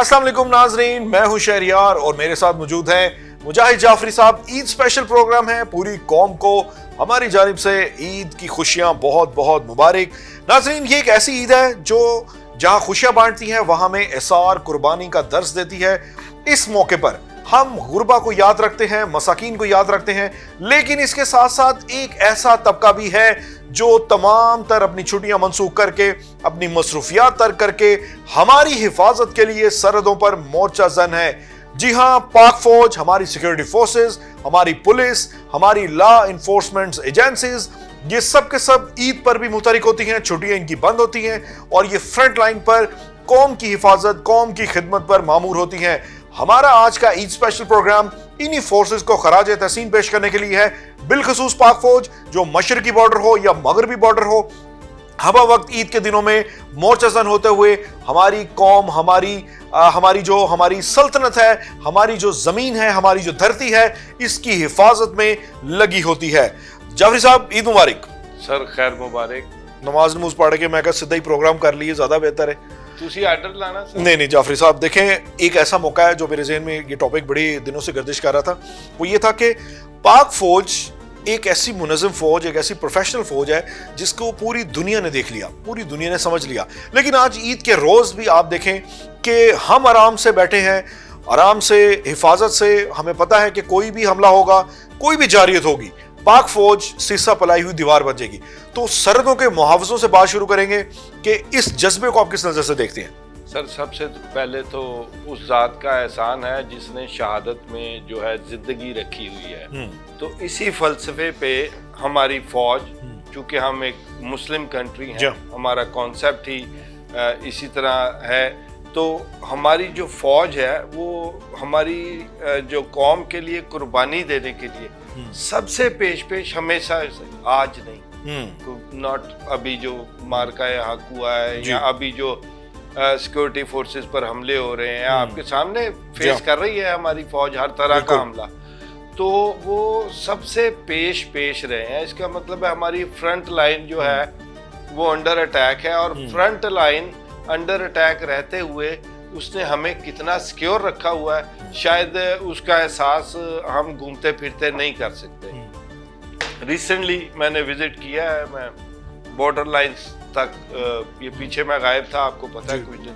अस्सलाम वालेकुम नाजरीन, मैं हूं शहरियार और मेरे साथ मौजूद हैं मुजाहिद जाफरी साहब। ईद स्पेशल प्रोग्राम है, पूरी कौम को हमारी जानिब से ईद की खुशियां बहुत बहुत मुबारक। नाजरीन, ये एक ऐसी ईद है जो जहां खुशियां बांटती है वहां में एसार कुर्बानी का दर्स देती है। इस मौके पर हम गुरबा को याद रखते हैं, मसाकीन को याद रखते हैं, लेकिन इसके साथ साथ एक ऐसा तबका भी है जो तमाम तर अपनी छुट्टियां मनसूख करके, अपनी मसरूफियात तर्क करके हमारी हिफाजत के लिए सरहदों पर मोर्चा जन है। जी हां, पाक फौज, हमारी सिक्योरिटी फोर्सेस, हमारी पुलिस, हमारी लॉ इन्फोर्समेंट एजेंसीज, ये सब के सब ईद पर भी मुतहरिक होती हैं, छुट्टियां इनकी बंद होती हैं और ये फ्रंट लाइन पर कौम की हिफाजत, कौम की खिदमत पर मामूर होती हैं। हमारा आज का ईद स्पेशल प्रोग्राम इन्हीं फोर्सेस को खराज तहसीन पेश करने के लिए है, बिलखसूस पाक फौज, जो मशरकी बॉर्डर हो या मगरबी बॉर्डर हो। हवा वक्त ईद के दिनों में मोर्चाजन होते हुए हमारी कौम, हमारी सल्तनत है, हमारी जो जमीन है, हमारी जो धरती है, इसकी हिफाजत में लगी होती है। जाफरी साहब, ईद मुबारक। सर खैर मुबारक। नमाज नमूज पढ़ के मैं सीधा ही प्रोग्राम कर लिए, ज्यादा बेहतर है। आर्डर लाना सर? नहीं जाफरी साहब, देखें, एक ऐसा मौका है जो मेरे ज़हन में ये टॉपिक बड़ी दिनों से गर्दिश कर रहा था। वो ये था कि पाक फौज एक ऐसी मुनज़्ज़म फौज, एक ऐसी प्रोफेशनल फौज है जिसको पूरी दुनिया ने देख लिया, पूरी दुनिया ने समझ लिया। लेकिन आज ईद के रोज भी आप देखें कि हम आराम से बैठे हैं, आराम से, हिफाजत से। हमें पता है कि कोई भी हमला होगा, कोई भी जारियत होगी, पाक फौज सीसा पलाई हुई दीवार बन जाएगी। तो सरहदों के मुहावजों से बात शुरू करेंगे कि इस जज्बे को आप किस नजर से देखते हैं? सर, सबसे पहले तो उस जात का एहसान है जिसने शहादत में जो है जिंदगी रखी हुई है। तो इसी फलसफे पे हमारी फौज, चूंकि हम एक मुस्लिम कंट्री हैं, हमारा कॉन्सेप्ट ही इसी तरह है, तो हमारी जो फौज है वो हमारी जो कौम के लिए कुर्बानी देने के लिए सबसे पेश हमेशा, आज नहीं, नॉट अभी जो मार्का हक हुआ है या अभी जो सिक्योरिटी फोर्सेस पर हमले हो रहे हैं, आपके सामने फेस कर रही है हमारी फौज हर तरह का हमला, तो वो सबसे पेश रहे हैं। इसका मतलब है हमारी फ्रंट लाइन जो है वो अंडर अटैक है, और फ्रंट लाइन अंडर अटैक रहते हुए उसने हमें कितना सिक्योर रखा हुआ है, शायद उसका एहसास हम घूमते फिरते नहीं कर सकते। रिसेंटली मैंने विजिट किया है, मैं बॉर्डर लाइंस तक, ये पीछे मैं गायब था, आपको पता है कुछ दिन,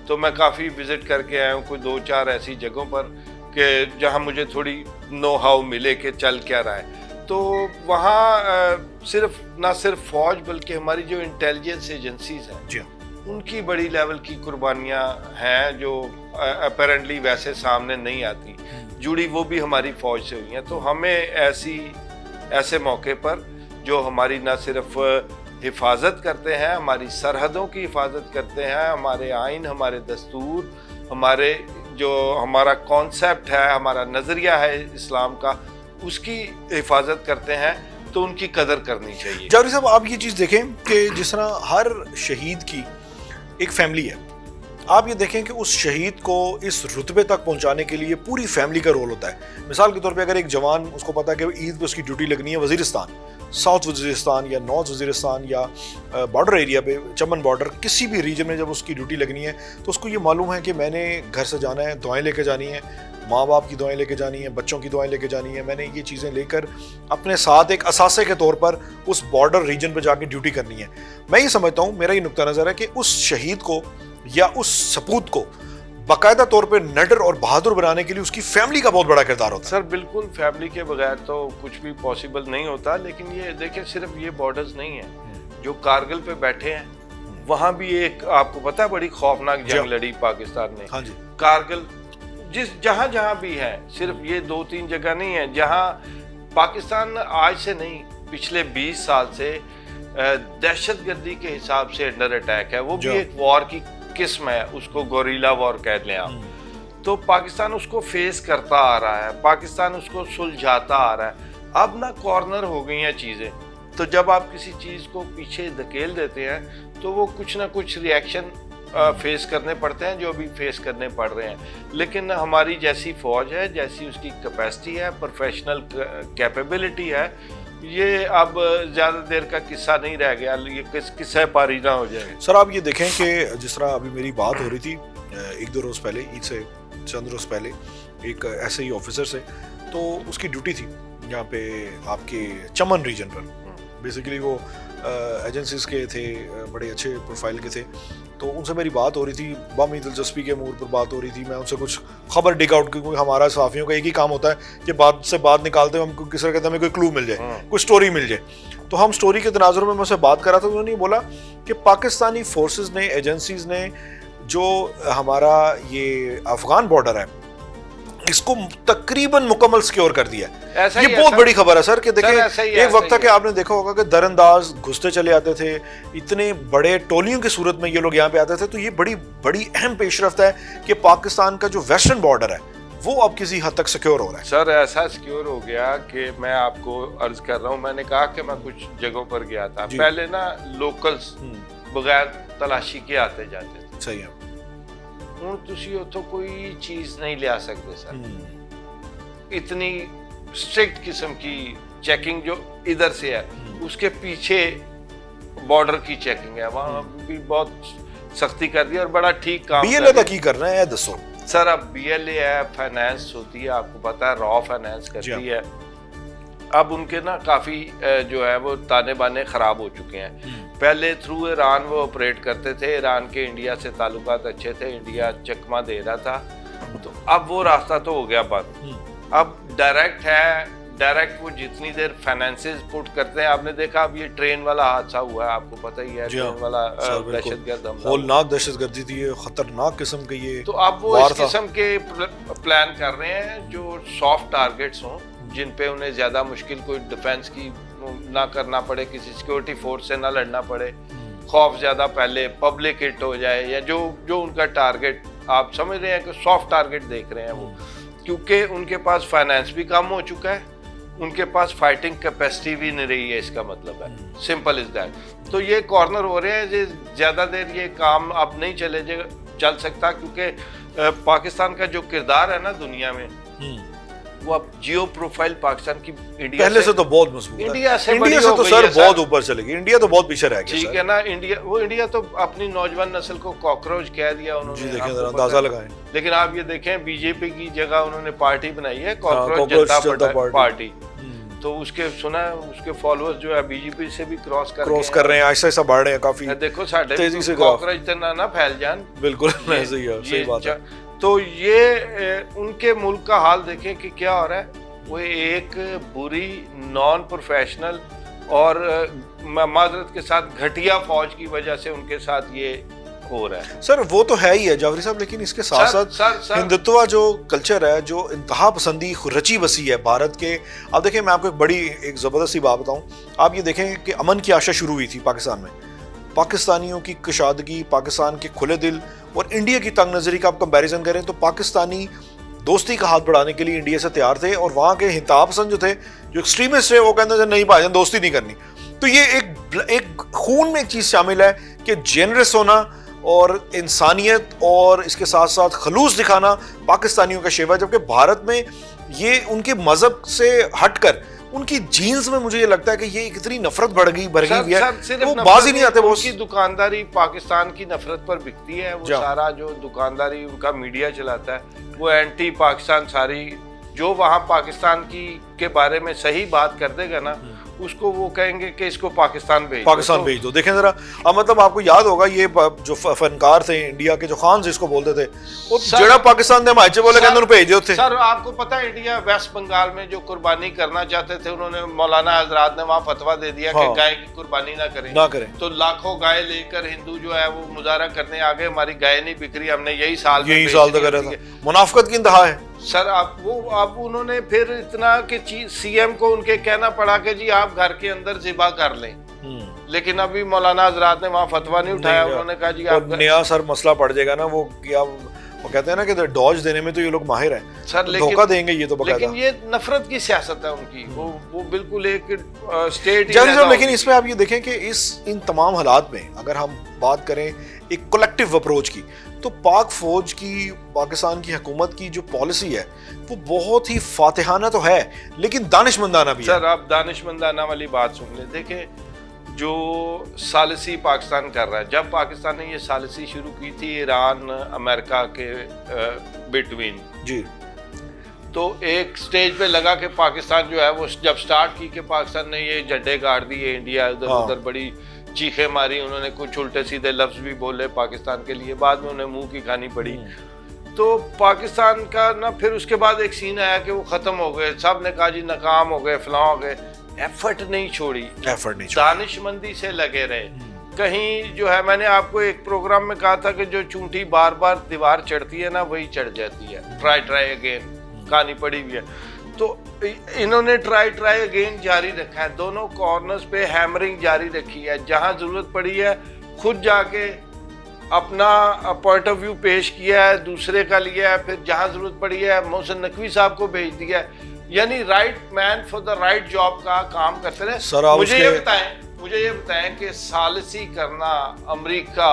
तो मैं काफ़ी विजिट करके आया हूँ कोई 2-4 ऐसी जगहों पर कि जहाँ मुझे थोड़ी नो हाउ मिले कि चल क्या रहा है। तो वहाँ ना सिर्फ फौज बल्कि हमारी जो इंटेलिजेंस एजेंसीज हैं उनकी बड़ी लेवल की कुर्बानियाँ हैं जो अपेरेंटली वैसे सामने नहीं आती, जुड़ी वो भी हमारी फौज से हुई हैं। तो हमें ऐसे मौके पर जो हमारी ना सिर्फ हिफाजत करते हैं, हमारी सरहदों की हिफाजत करते हैं, हमारे आइन, हमारे दस्तूर, हमारा कॉन्सेप्ट है, हमारा नज़रिया है इस्लाम का, उसकी हिफाजत करते हैं, तो उनकी कदर करनी चाहिए। जाफरी साहब, आप ये चीज़ देखें कि जिस तरह हर शहीद की एक फैमिली है, आप ये देखें कि उस शहीद को इस रुतबे तक पहुंचाने के लिए पूरी फैमिली का रोल होता है। मिसाल के तौर पे अगर एक जवान, उसको पता है कि ईद पे उसकी ड्यूटी लगनी है वजीरिस्तान, साउथ वजीरिस्तान या नॉर्थ वजीरिस्तान या बॉर्डर एरिया पे, चमन बॉर्डर, किसी भी रीजन में जब उसकी ड्यूटी लगनी है तो उसको ये मालूम है कि मैंने घर से जाना है, दुआएं लेके जानी है, माँ बाप की दुआएं लेके जानी है, बच्चों की दुआएं लेके जानी है, मैंने ये चीज़ें लेकर अपने साथ एक असासे के तौर पर उस बॉर्डर रीजन पर जाके ड्यूटी करनी है। मैं ये समझता हूँ, मेरा ये नुक्ता नज़र है कि उस शहीद को या उस सपूत को बाकायदा तौर पे निडर और बहादुर बनाने के लिए उसकी फैमिली का बहुत बड़ा किरदार होता है। सर बिल्कुल, फैमिली के बगैर तो कुछ भी पॉसिबल नहीं होता। लेकिन ये देखिए, सिर्फ ये बॉर्डर्स नहीं है, जो कारगिल पे बैठे हैं वहाँ भी एक, आपको पता है, बड़ी खौफनाक जंग लड़ी पाकिस्तान ने। हाँ जी, कारगिल जहाँ भी है, सिर्फ ये 2-3 जगह नहीं है जहाँ पाकिस्तान आज से नहीं, पिछले 20 साल से दहशतगर्दी के हिसाब से अंडर अटैक है। वो भी एक वॉर की किस्म है, उसको गोरिल्ला वॉर कह लें आप। तो पाकिस्तान उसको फेस करता आ रहा है, पाकिस्तान उसको सुलझाता आ रहा है। अब ना कॉर्नर हो गई हैं चीज़ें, तो जब आप किसी चीज़ को पीछे धकेल देते हैं तो वो कुछ ना कुछ रिएक्शन फेस करने पड़ते हैं, जो भी फेस करने पड़ रहे हैं। लेकिन हमारी जैसी फौज है, जैसी उसकी कैपेसिटी है, प्रोफेशनल कैपेबिलिटी है, ये अब ज्यादा देर का किस्सा नहीं रह गया, ये किस्सा पारी ना हो जाए। सर आप ये देखें कि जिस तरह अभी मेरी बात हो रही थी एक दो रोज पहले, ईद से चंद रोज पहले, एक ऐसे ही ऑफिसर से, तो उसकी ड्यूटी थी यहाँ पे आपके चमन रीजन पर। बेसिकली वो एजेंसीज के थे, बड़े अच्छे प्रोफाइल के थे, तो उनसे मेरी बात हो रही थी, बामी दिलचस्पी के मूड पर बात हो रही थी। मैं उनसे कुछ खबर डिग आउट, क्योंकि हमारा सहाफ़ियों का एक ही काम होता है कि बात से बात निकालते हुए हम किसी तरह कहते हमें कोई क्लू मिल जाए, कोई स्टोरी मिल जाए। तो हम स्टोरी के तनाजुर में मैं उससे बात कर रहा था, उन्होंने ये बोला कि पाकिस्तानी फोर्सेस ने, एजेंसीज ने जो हमारा ये अफगान बॉर्डर है इसको तकरीबन मुकम्मल सिक्योर कर दिया है। ये बहुत बड़ी खबर है सर कि देखिए एक वक्त था कि आपने देखा होगा कि दरअंदाज घुसते चले आते थे, इतने बड़े टोलियों की सूरत में ये लोग यहाँ पे आते थे। तो ये बड़ी बड़ी अहम पेशरफ्त है कि पाकिस्तान का जो वेस्टर्न बॉर्डर है वो अब किसी हद तक सिक्योर हो रहा है। सर ऐसा सिक्योर हो गया कि मैं आपको अर्ज कर रहा हूँ, मैंने कहा कि मैं कुछ जगहों पर गया था, पहले ना लोकल्स बगैर तलाशी के आते जाते थे। सही है। ਹੁਣ ਤੁਸੀਂ ਉੱਥੋਂ ਕੋਈ चीज नहीं ले आ सकते सर, इतनी स्ट्रिक्ट किस्म की चेकिंग जो इधर से है, उसके पीछे बॉर्डर की चेकिंग है, वहाँ भी बहुत सख्ती कर दी और बड़ा ठीक काम बीएलए का की कर रहे हैं दसो सर। अब बीएलए है, फाइनेंस होती है, आपको पता है रॉ फाइनेंस करती है। अब उनके ना काफी जो है वो ताने बाने खराब हो चुके हैं। पहले थ्रू ईरान वो ऑपरेट करते थे, ईरान के इंडिया से ताल्लुकात अच्छे थे, इंडिया चकमा दे रहा था, तो अब वो रास्ता तो हो गया बंद। अब डायरेक्ट है, डायरेक्ट वो जितनी देर फाइनेंसेस पुट करते हैं, आपने देखा अब ये ट्रेन वाला हादसा हुआ है, आपको पता ही है, ट्रेन वाला दहशतगर्द हमला, होलनाक दहशतगर्दी थी, ये खतरनाक किस्म के ये। तो अब वो इस किस्म के प्लान कर रहे हैं जो सॉफ्ट टारगेट्स हों, जिन पे उन्हें ज्यादा मुश्किल कोई डिफेंस की ना करना पड़े, किसी सिक्योरिटी फोर्स से ना लड़ना पड़े, खौफ ज्यादा पहले पब्लिक हिट हो जाए, या जो जो उनका टारगेट आप समझ रहे हैं कि सॉफ्ट टारगेट देख रहे हैं वो, क्योंकि उनके पास फाइनेंस भी कम हो चुका है, उनके पास फाइटिंग कैपेसिटी भी नहीं रही है, इसका मतलब है सिंपल इज दैट। तो ये कॉर्नर हो रहे हैं, ज्यादा देर ये काम अब नहीं चल सकता, क्योंकि पाकिस्तान का जो किरदार है ना दुनिया में, वो अब जियो प्रोफाइल पाकिस्तान की इंडिया पहले से तो बहुत मजबूत है, इंडिया से तो सर बहुत ऊपर चलेगी, इंडिया तो बहुत पीछे रह गया। ठीक है ना, इंडिया तो अपनी नौजवान नस्ल को कॉकरोच कह दिया उन्होंने, देखें जरा अंदाजा लगाएं। लेकिन आप ये देखें बीजेपी की जगह उन्होंने पार्टी बनाई है कॉकरोच जनता पार्टी, तो उसके सुना उसके फॉलोअर्स जो है बीजेपी से भी क्रॉस कर रहे हैं, ऐसा ऐसा बढ़ रहे हैं काफी देखो साढ़े तेजी से, कॉकरोच ना फैल जान। बिल्कुल सही बात है। तो ये उनके मुल्क का हाल देखें कि क्या हो रहा है, वो एक बुरी नॉन प्रोफेशनल और माजरत के साथ घटिया फौज की वजह से उनके साथ ये हो रहा है। सर वो तो है ही है जाफरी साहब, लेकिन इसके साथ साथ हिंदुत्व जो कल्चर है, जो इंतहा पसंदी रची बसी है भारत के। अब देखें मैं आपको एक बड़ी एक जबरदस्त सी बात बताऊं, आप ये देखें कि अमन की आशा शुरू हुई थी पाकिस्तान में, पाकिस्तानियों की कशादगी, पाकिस्तान के खुले दिल और इंडिया की तंग नजरी का आप कंपैरिजन करें तो पाकिस्तानी दोस्ती का हाथ बढ़ाने के लिए इंडिया से तैयार थे, और वहाँ के हिंतापसंद जो थे, जो एक्सट्रीमिस्ट थे, वो कहते थे नहीं भाईजान दोस्ती नहीं करनी। तो ये एक खून में एक चीज़ शामिल है कि जेनरस होना और इंसानियत और इसके साथ साथ खलूस दिखाना पाकिस्तानियों का शेवा, जबकि भारत में ये उनके मजहब से हटकर उनकी जीन्स में मुझे ये लगता है कि ये कितनी नफरत बढ़ गई है, वो बाज ही नहीं आते। उसकी दुकानदारी पाकिस्तान की नफरत पर बिकती है, वो सारा जो दुकानदारी उनका मीडिया चलाता है, वो एंटी पाकिस्तान सारी, जो वहाँ पाकिस्तान की के बारे में सही बात कर देगा ना, उसको वो कहेंगे कि इसको पाकिस्तान भेज दो। देखें जरा, अब मतलब आपको याद होगा ये जो फनकार थे इंडिया के, जो खान जिसको बोलते थे, वो जड़ा पाकिस्तान ने हिमाचल बोले कहते उन्हें भेज दो थे। सर आपको पता है इंडिया वेस्ट बंगाल में जो कुर्बानी करना चाहते थे, उन्होंने मौलाना हजरात ने वहाँ फतवा दे दिया कि गाय की कुर्बानी ना करें, तो लाखों गाय लेकर हिंदू जो है वो मुजाहरा करने आ गए, हमारी गाय नहीं बिक रही, हमने यही साल तक मुनाफिकत की इंतहा है। सर आप उन्होंने फिर इतना कि सीएम को उनके कहना पड़ा कि जी आप घर के अंदर ज़िबा कर लें, लेकिन अभी मौलाना हजरात ने वहाँ फतवा नहीं उठाया, उन्होंने कहा जी आप नया सर मसला पड़ जाएगा ना, वो क्या वो कहते हैं ना कि डॉज देने में तो ये लोग माहिर हैं सर, लेकिन धोखा देंगे ये तो बकायदा। लेकिन ये नफरत की सियासत है उनकी, वो बिल्कुल एक स्टेट। लेकिन इसमें आप ये देखें कि इन तमाम हालात में अगर हम बात करें एक कलेक्टिव अप्रोच की, तो पाक फौज की, पाकिस्तान की हुकूमत की जो पॉलिसी है वो बहुत ही फातिहाना तो है लेकिन दानिशमंदाना भी है। सर आप दानिशमंदाना वाली बात सुन ले, देखें जो सालिसी पाकिस्तान कर रहा है, जब पाकिस्तान ने ये सालिसी शुरू की थी ईरान अमेरिका के बिटवीन जी, तो एक स्टेज पे लगा कि पाकिस्तान जो है वो जब स्टार्ट की कि पाकिस्तान ने ये झंडे गाड़ दिए, इंडिया इधर उधर बड़ी चीखें मारी, उन्होंने कुछ उल्टे सीधे लफ्ज भी बोले पाकिस्तान के लिए, बाद में उन्हें मुंह की खानी पड़ी। तो पाकिस्तान का ना फिर उसके बाद एक सीन आया कि वो खत्म हो गए, सब ने कहा जी नाकाम हो गए, फलां हो गए, एफर्ट नहीं छोड़ी, दानिशमंदी से लगे रहे। कहीं जो है, मैंने आपको एक प्रोग्राम में कहा था कि जो चूंटी बार बार दीवार चढ़ती है ना वही चढ़ जाती है, ट्राई अगेन, कहानी पड़ी हुई है। तो इन्होंने ट्राई अगेन जारी रखा है, दोनों कॉर्नर्स पे हैमरिंग जारी रखी है, जहां जरूरत पड़ी है खुद जाके अपना पॉइंट ऑफ व्यू पेश किया है, दूसरे का लिया है, फिर जहां जरूरत पड़ी है मोहसिन नकवी साहब को भेज दिया है, यानी right man for the right job का काम करते रहे। मुझे ये बताएं कि सालिसी करना अमेरिका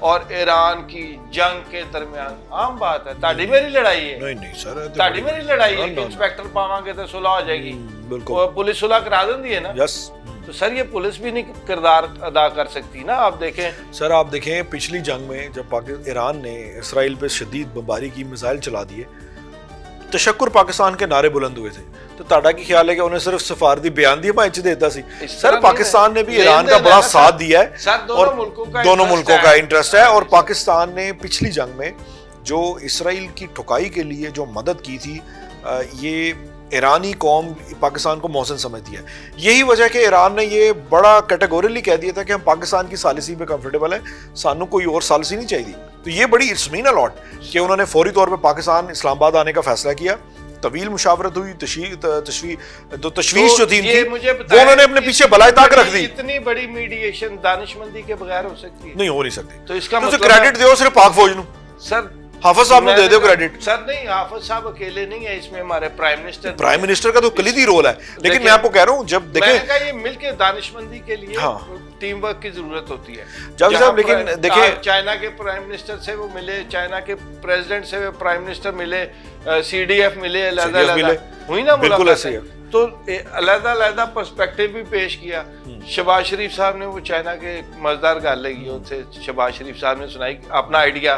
और ईरान की जंग के दरमियान आम बात है? ताड़ी मेरी लड़ाई है? नहीं सर, ताड़ी मेरी लड़ाई है कि इंस्पेक्टर पावांगे तो सुलह हो जाएगी, बिल्कुल पुलिस सुलह करा देती है ना। यस, तो सर ये पुलिस भी नहीं किरदार अदा कर सकती ना। आप देखें सर, आप देखें पिछली जंग में जब ईरान ने इसराइल पे शदीद बमबारी की, मिसाइल चला दिए, तशक्कुर पाकिस्तान के नारे बुलंद हुए थे, तो ताड़ा की ख्याल है कि उन्हें सिर्फ सफारती बयान दिए भाई देता सी। सर पाकिस्तान ने भी ईरान का बड़ा साथ दिया है और दोनों मुल्कों का इंटरेस्ट है, और पाकिस्तान ने पिछली जंग में जो इसराइल की ठुकाई के लिए जो मदद की थी, ये ईरानी कौम पाकिस्तान को मोहसिन समझती है। यही वजह कि ईरान ने ये बड़ा कैटेगोरिकली कह दिया था कि हम पाकिस्तान की सालिसी पे कंफर्टेबल है, सानू कोई और सालिसी नहीं चाहिए। तो ये बड़ी इट्स मीन अ लॉट कि उन्होंने फौरी तौर पे पाकिस्तान इस्लामाबाद आने का फैसला किया, तवील मुशावरत हुई, तशवीश जो थी वो उन्होंने अपने पीछे बलाई ताक रख दी। इतनी बड़ी मीडिएशन दानिशमंदी के बगैर हो सकती है? नहीं हो नहीं सकती। तो इसका मतलब क्रेडिट दो सिर्फ पाक फौज नू। सर हाफिज साहब ने दे दो क्रेडिट। सर नहीं, हाफिज साहब अकेले नहीं है इसमें, हमारे प्राइम मिनिस्टर का तो कलीदी रोल है। लेकिन मैं आपको कह रहा हूँ, जब देखें ये मिलके दानिशमंदी के लिए टीम वर्क की जरूरत होती है। जावेद साहब, लेकिन देखिए चाइना के प्राइम मिनिस्टर से वो मिले, चाइना के प्रेसिडेंट से प्राइम मिनिस्टर मिले, CDF मिले, अलग-अलग हुई ना मुलाकात, तो अलग-अलग पर्सपेक्टिव भी पेश किया। शहबाज शरीफ साहब ने वो चाइना के मजेदार गल लगी, उनसे शहबाज शरीफ साहब ने सुनाई अपना आइडिया,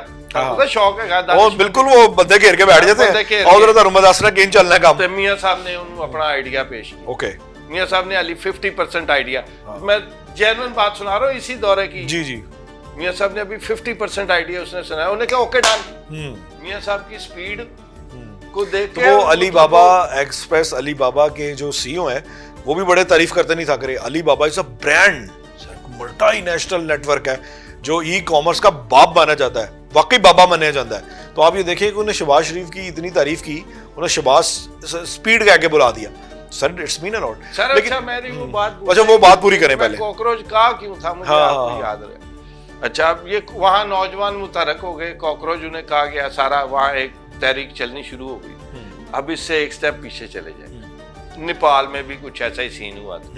शौक है और बिल्कुल वो बंदे घेर के बैठ जाते हैं और उधर मुदासरा गेम चलना है काम। तो मियां साहब ने उन्होंने अपना आइडिया पेश किया। ओके, मियां साहब ने अली 50% आइडिया, मैं जेन्युइन बात सुना रहा हूँ इसी दौरे की। जी जी, मियां साहब ने अभी 50% आइडिया उसने सुनाया, उन्होंने कहा ओके डन। मियां साहब की स्पीड को देख के वो अली बाबा एक्सप्रेस, अली बाबा के जो CEO हैं वो भी बड़े तारीफ करते नहीं था करे। Alibaba is a brand, multinational network है जो ई-कॉमर्स का बाप माना जाता है, वाकई बाबा माना जाता है। तो आप ये देखिए कि उन्हें शहबाज शरीफ की इतनी तारीफ की, उन्हें शहबाज स्पीड कह के बुला दिया। Sir it's mean a lot. लेकिन अच्छा मेरी वो बात पूरी करें पहले। कॉकरोच कहा क्यों था मुझे आपको याद रहे। अच्छा, अब ये वहाँ नौजवान मुतहरक हो गए, कॉकरोच उन्हें कहा गया, सारा वहाँ एक तहरीक चलनी शुरू हो गई। अब इससे एक स्टेप पीछे चले जाए, नेपाल में भी कुछ ऐसा ही सीन हुआ था,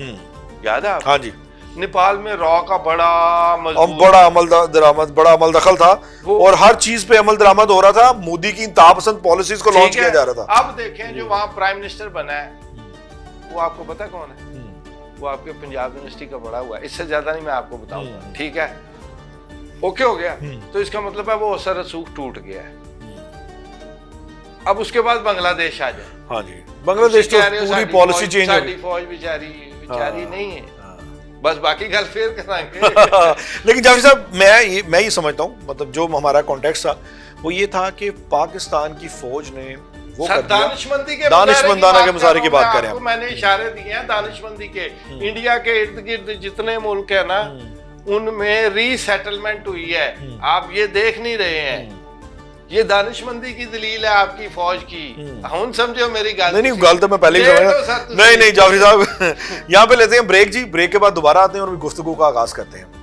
याद है? हाँ जी, नेपाल में रॉ का बड़ा अमल दखल था और हर चीज पे अमल दरामद हो रहा था। मोदी की इंतहापसंद पॉलिसीज को लॉन्च किया जा रहा था। अब देखें जो वहाँ प्राइम मिनिस्टर बना है वो आपको पता कौन है? वो आपके पंजाब यूनिवर्सिटी का बड़ा हुआ है। इससे ज्यादा नहीं मैं आपको बताऊंगा, ठीक है? ओके हो गया, तो इसका मतलब है वो असर रसूख टूट गया है। अब उसके बाद बांग्लादेश आ जाए। हाँ जी, बांग्लादेश तो पूरी पॉलिसी चेंज हो गई। फौज बेचारी नहीं है, बस बाकी गल फिर कराएंगे। लेकिन जावेद साहब, मैं ये समझता हूँ, मतलब जो हमारा कॉन्टेक्स्ट था वो ये था कि पाकिस्तान की फौज ने वो दानिशमंदाना के मुजाहरे की बात करें। मैंने इशारे दिए हैं दानिशमंदी के। इंडिया के इर्द गिर्द जितने मुल्क है ना, उनमें रीसेटलमेंट हुई है, आप ये देख नहीं रहे हैं। ये दानिशमंदी की दलील है आपकी फौज की। हम समझो मेरी गल। नहीं, गल तो मैं पहले ही समझा। नहीं जावेद साहब, यहाँ पे लेते हैं ब्रेक जी, ब्रेक के बाद दोबारा आते हैं और गुफ्तगू का आगाज करते हैं।